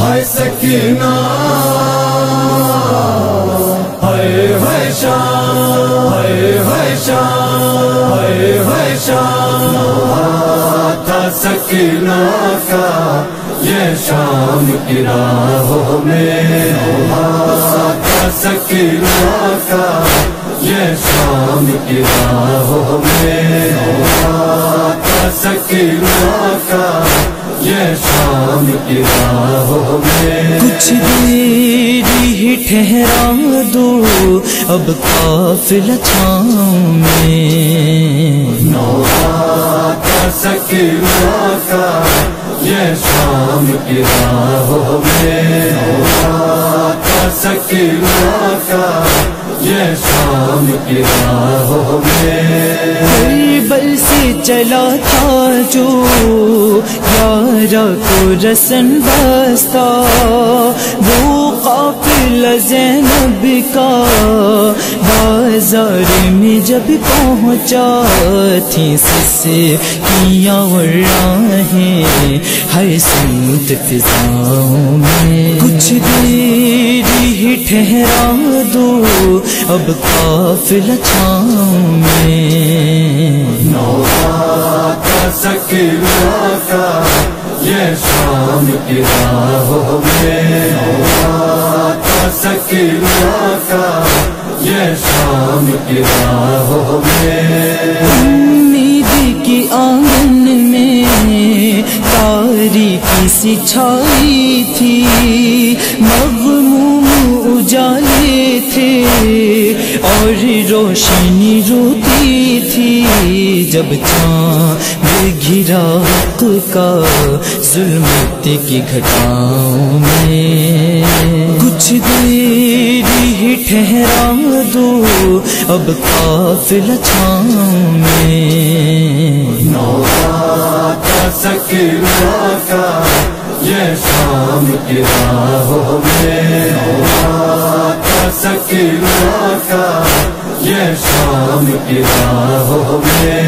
ہائے سکینہ ہائے ہائے شام ہائے ہائے شام ہائے ہائے شام تھا سکینہ کا یہ شام کی راہوں میں تھا سکینہ کا یہ شام کی راہوں میں تھا سکینہ کا یہ شام کی راہوں میں کچھ دیر ہی ٹھہرا دو اب قافلہ چھاؤں میں تھا سکینہ کا یہ شام کی راہوں میں تھا سکینہ کا یہ شام کی راہوں میں کربل سے چلا تھا جو یارا کو رسن بستا وہ قافلہ زینب کا بازار میں جب پہنچا تھی سے کیا اور راہیں ہر سمت فضاؤں میں کچھ دیر ہی ٹھہرا دو اب قافلہ چھاؤں میں تھا سکینہ کا یہ شام کی راہوں میں تھا سکینہ کا یہ شام کی راہوں میں امید کی آنگن میں تاریکی سی چھائی تھی مغموم اجالے تھے اور روشنی روتی تھی جب چاند گھرا حق کا ظلمت کی گھٹاؤں میں کچھ دیر ہی ٹھہرا دو اب قافلہ چھاؤں میں تھا سکینہ کا یہ شام کی راہوں میں تھا سکینہ کا یہ شام کی راہوں میں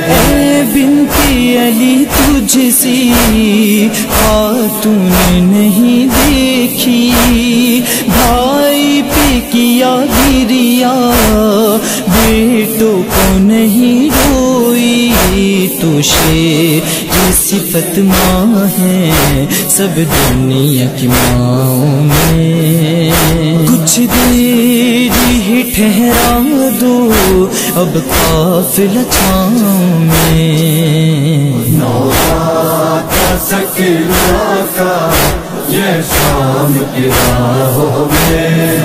اے بنتی علی تجھ سی خاتون نہیں دیکھی بھائی پہ کیا گریا بیٹوں کو نہیں روئی تو شیر صفت ماں ہے سب دنیا کی ماں میں کچھ دیر ہی ٹھہرا دو اب قافلہ چھاؤں میں تھا سکینہ کا یہ شام کی راہوں میں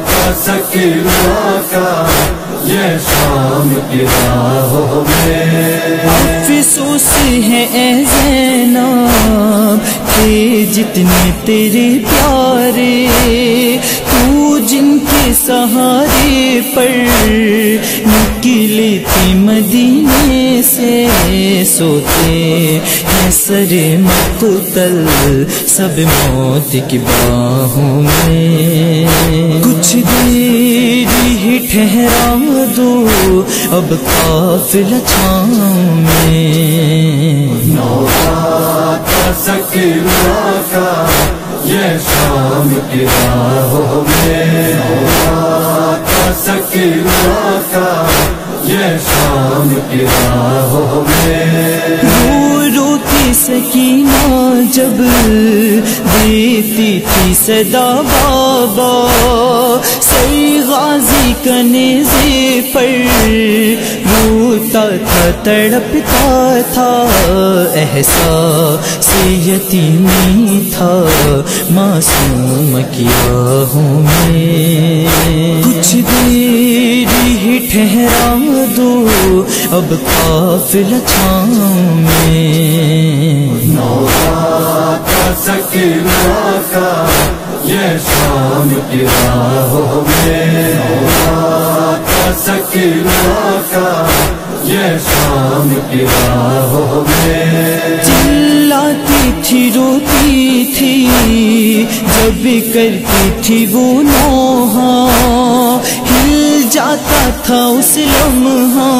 تھا سکینہ کا یہ شام کی راہوں میں افسوس ہے اے زینب کہ جتنے تیرے پیارے تو جن کے سہارے پر نکلی تھی مدینے سے سوتے ہیں سر مقتل سب موت کی باہوں میں کچھ دیر ہی ٹھہرا دو اب قافلہ چھاؤں میں تھا سکینہ کا یہ شام کی راہوں میں تھا سکینہ کا یہ شام کی راہوں میں رو کی سکینہ جب دیتی تھی صدا بابا سر غازی کا نیزے پر روتا تھا تڑپتا تھا احساس یتیمی تھا معصوم کی آہوں میں کچھ دیر ہی ٹھہرا دو اب قافلہ چھاؤں میں تھا سکینہ کا یہ شام کی راہوں میں تھا سکینہ کا یہ شام کی راہوں میں چلاتی تھی روتی تھی جب کرتی تھی وہ نوحہ ہل جاتا تھا اس لمحہ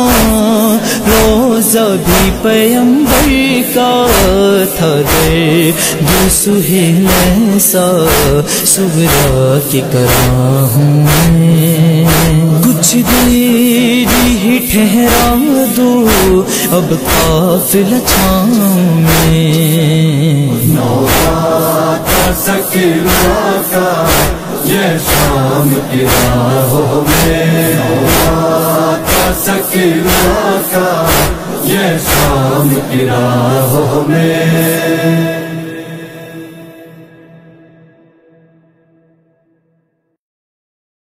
روز روزہ بھی پیمبر کا تھا درد سہیل ایسا صغرا کے کرا ہوں میں کچھ دیر ہی ٹھہرا دو اب قافلہ چھاؤں میں سکینہ کا یہ شام کی راہوں میں سکینہ کا یہ شام کی راہوں میں